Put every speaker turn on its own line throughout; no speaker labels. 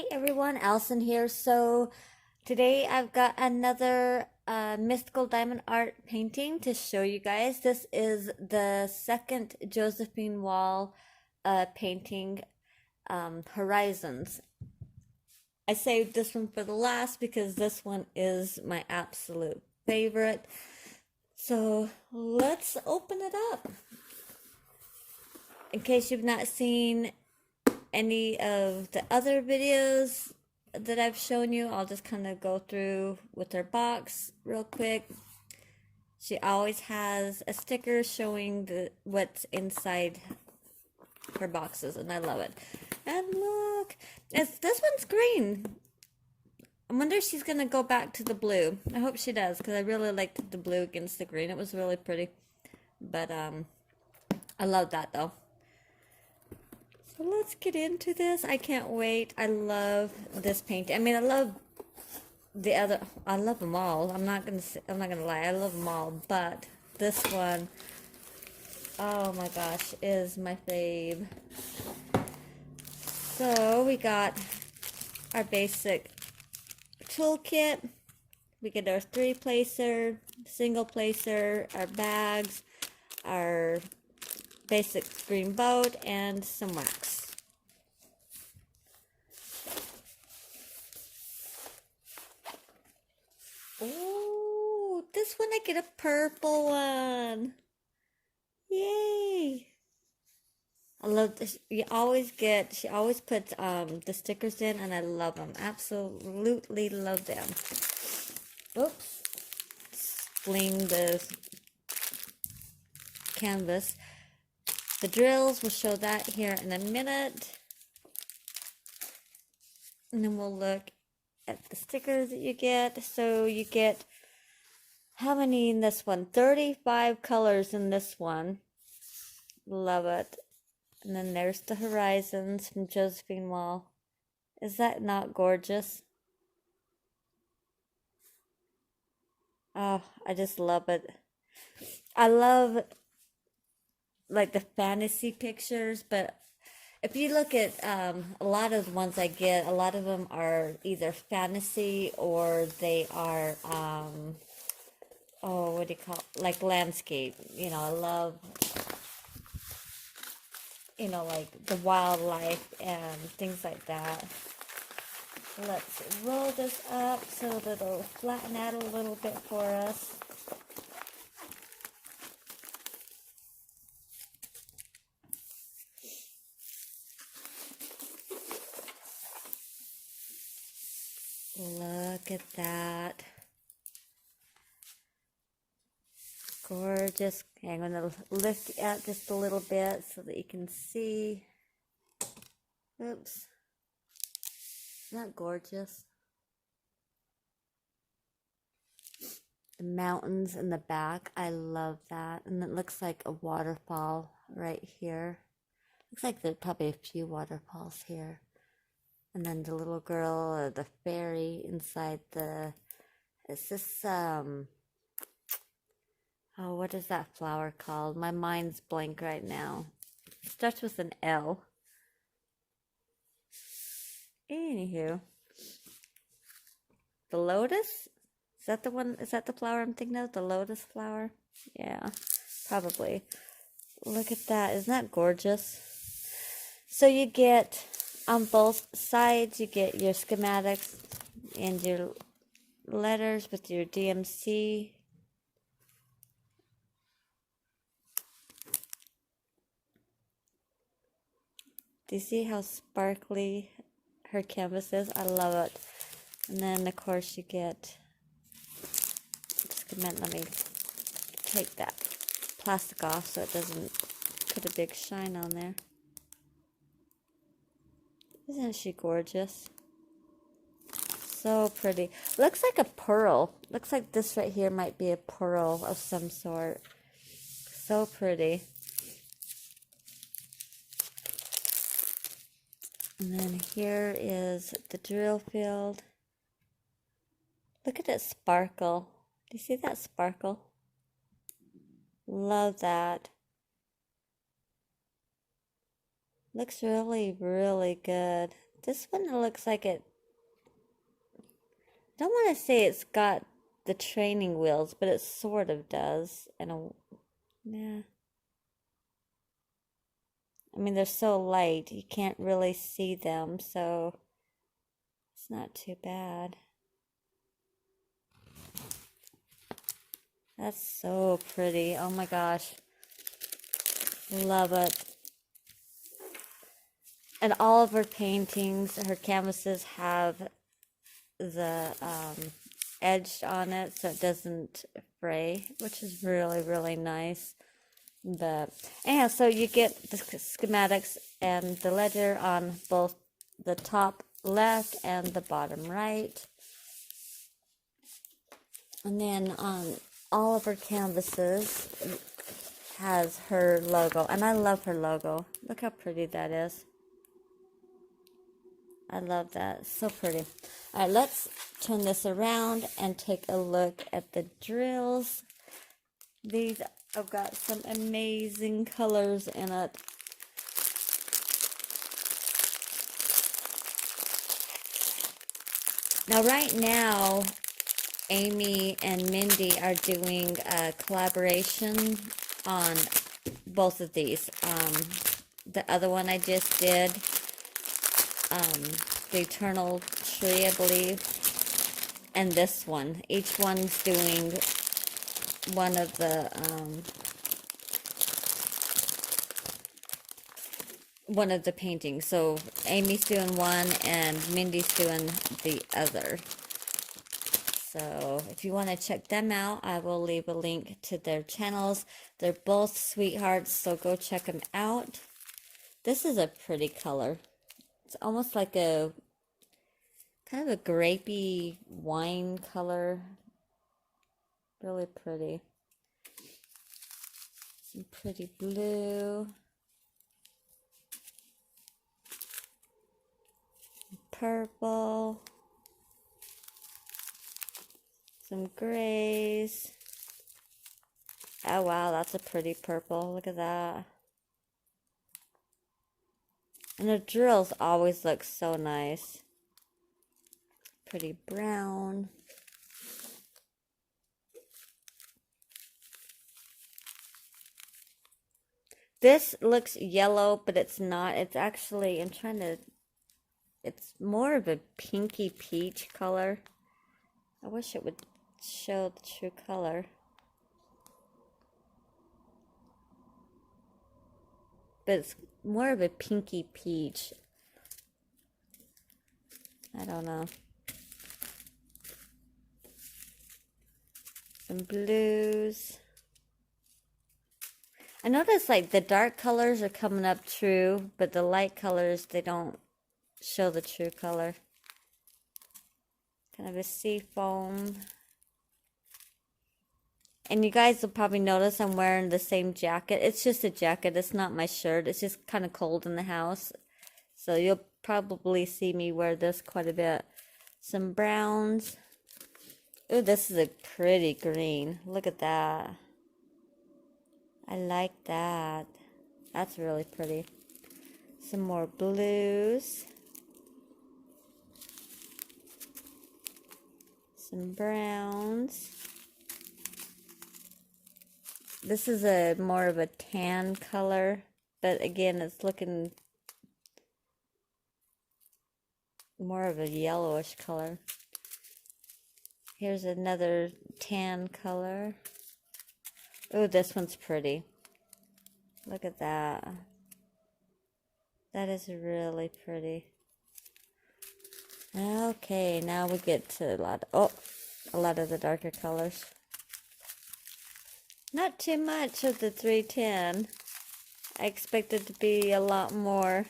Hey everyone, Allison here. So today I've got another mystical diamond art painting to show you guys. This is the second Josephine Wall painting, Horizons. I saved this one for the last because this one is my absolute favorite. So let's open it up. In case you've not seen any of the other videos that I've shown you, I'll just kind of go through with her box real quick. She always has a sticker showing what's inside her boxes, and I love it. And look, this one's green. I wonder if she's gonna go back to the blue. I hope she does, because I really liked the blue against the green. It was really pretty. But I love that though. So let's get into this. I can't wait. I love this painting. I mean, I love the other. I love them all. I'm not gonna lie. I love them all. But this one, oh my gosh, is my fave. So we got our basic toolkit. We get our 3-placer, single placer, our bags, our basic green boat, and some wax. Oh, this one I get a purple one. Yay! I love this. She always puts the stickers in, and I love them. Absolutely love them. Oops. Fling the canvas. The drills, we'll show that here in a minute. And then we'll look at the stickers that you get. So you get, how many in this one? 35 colors in this one. Love it. And then there's the Horizons from Josephine Wall. Is that not gorgeous? Oh, I just love it. I love like the fantasy pictures, but if you look at a lot of the ones I get, a lot of them are either fantasy or they are oh, what do you call it? Like landscape. You know, I love, you know, like the wildlife and things like that. Let's roll this up so that it'll flatten out a little bit for us. Look at that. Gorgeous. Okay, I'm going to lift it out just a little bit so that you can see. Oops. Isn't that gorgeous? The mountains in the back. I love that. And it looks like a waterfall right here. Looks like there's probably a few waterfalls here. And then the little girl or the fairy inside the, is this, oh, what is that flower called? My mind's blank right now. It starts with an L. Anywho. The lotus? Is that the one, is that the flower I'm thinking of? The lotus flower? Yeah, probably. Look at that. Isn't that gorgeous? So you get, on both sides, you get your schematics and your letters with your DMC. Do you see how sparkly her canvas is? I love it. And then, of course, you get, let me take that plastic off so it doesn't put a big shine on there. Isn't she gorgeous? So pretty. Looks like a pearl. Looks like this right here might be a pearl of some sort. So pretty. And then here is the drill field. Look at it sparkle. Do you see that sparkle? Love that. Looks really, really good. This one looks like it, I don't want to say it's got the training wheels, but it sort of does. Yeah. I mean, they're so light, you can't really see them, so it's not too bad. That's so pretty. Oh my gosh. Love it. And all of her paintings, her canvases have the edge on it so it doesn't fray, which is really, really nice. But anyhow, so you get the schematics and the ledger on both the top left and the bottom right. And then on all of her canvases has her logo. And I love her logo. Look how pretty that is. I love that. It's so pretty. All right, let's turn this around and take a look at the drills. These have got some amazing colors in it. Now, right now, Amy and Mindy are doing a collaboration on both of these. The other one I just did, the Eternal Tree, I believe, and this one. Each one's doing one of the paintings. So Amy's doing one and Mindy's doing the other. So if you want to check them out, I will leave a link to their channels. They're both sweethearts, so go check them out. This is a pretty color. It's almost like a kind of a grapey wine color. Really pretty. Some pretty blue. Purple. Some grays. Oh wow, that's a pretty purple. Look at that. And the drills always look so nice. Pretty brown. This looks yellow, but it's not. It's actually, it's more of a pinky peach color. I wish it would show the true color. But it's more of a pinky peach. I don't know. Some blues. I noticed like the dark colors are coming up true, but the light colors, they don't show the true color. Kind of a sea foam. And you guys will probably notice I'm wearing the same jacket. It's just a jacket. It's not my shirt. It's just kind of cold in the house. So you'll probably see me wear this quite a bit. Some browns. Ooh, this is a pretty green. Look at that. I like that. That's really pretty. Some more blues. Some browns. This is a more of a tan color, but again, it's looking more of a yellowish color. Here's another tan color. Oh, this one's pretty. Look at that. That is really pretty. Okay, now we get to a lot of the darker colors. Not too much of the 310. I expected to be a lot more.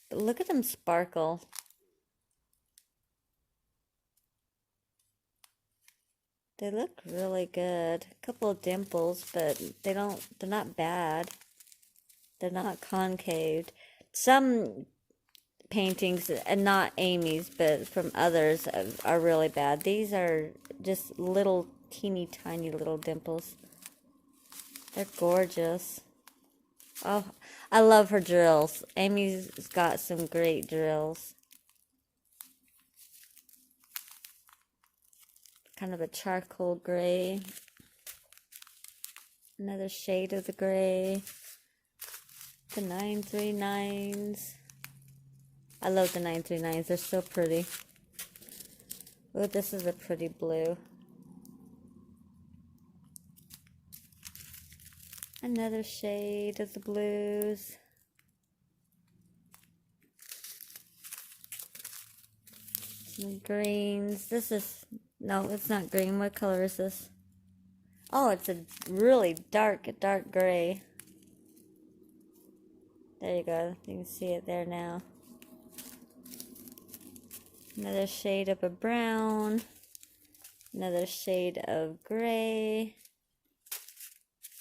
But look at them sparkle. They look really good. A couple of dimples, but they're not bad. They're not concaved. Some paintings, and not Amy's, but from others, are really bad. These are just little teeny tiny little dimples. They're gorgeous. Oh, I love her drills. Amy's got some great drills. Kind of a charcoal gray. Another shade of the gray. The 939s. I love the 939s. They're so pretty. Oh, this is a pretty blue. Another shade of the blues. Some greens. This is, no, it's not green. What color is this? Oh, it's a really dark gray. There you go. You can see it there now. Another shade of a brown. Another shade of gray.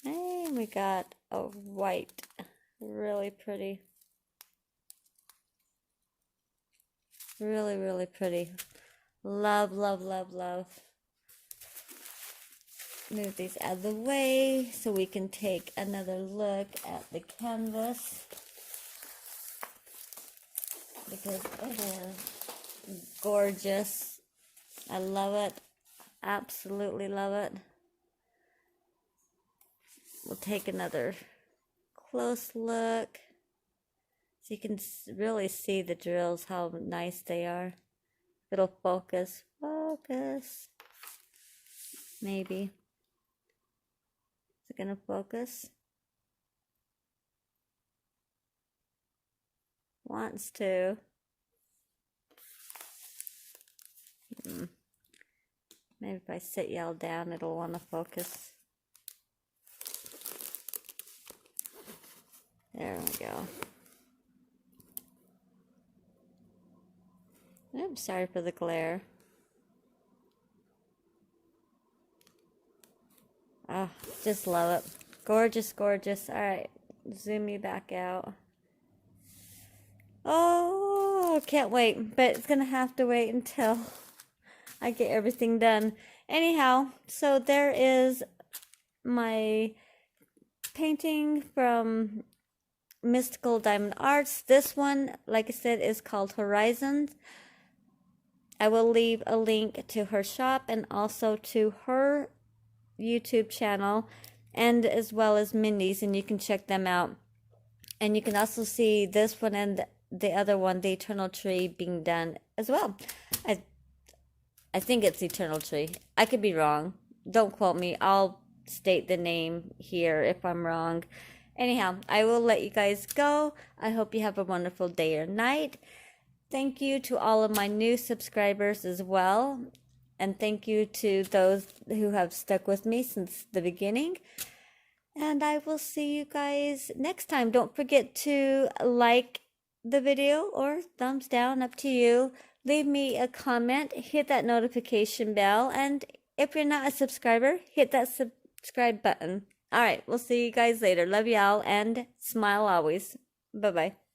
And we got a white. Really pretty. Really, really pretty. Love, love, love, love. Move these out of the way so we can take another look at the canvas. Because it is gorgeous. I love it. Absolutely love it. We'll take another close look so you can really see the drills, how nice they are. It'll focus. Maybe. Is it gonna focus? Wants to. Maybe if I sit y'all down, it'll want to focus. There we go. Oops, sorry for the glare. Oh, just love it. Gorgeous, gorgeous. All right, zoom me back out. Oh, can't wait. But it's going to have to wait until I get everything done. Anyhow, so there is my painting from Mystical Diamond Arts. This one, like I said, is called Horizons. I will leave a link to her shop and also to her YouTube channel, and as well as Mindy's, and you can check them out. And you can also see this one and the other one, the Eternal Tree, being done as well. I think it's Eternal Tree. I could be wrong. Don't quote me. I'll state the name here if I'm wrong. Anyhow, I will let you guys go. I hope you have a wonderful day or night. Thank you to all of my new subscribers as well. And thank you to those who have stuck with me since the beginning. And I will see you guys next time. Don't forget to like the video or thumbs down, up to you. Leave me a comment, hit that notification bell, and if you're not a subscriber, hit that subscribe button. All right, we'll see you guys later. Love y'all, and smile always. Bye-bye.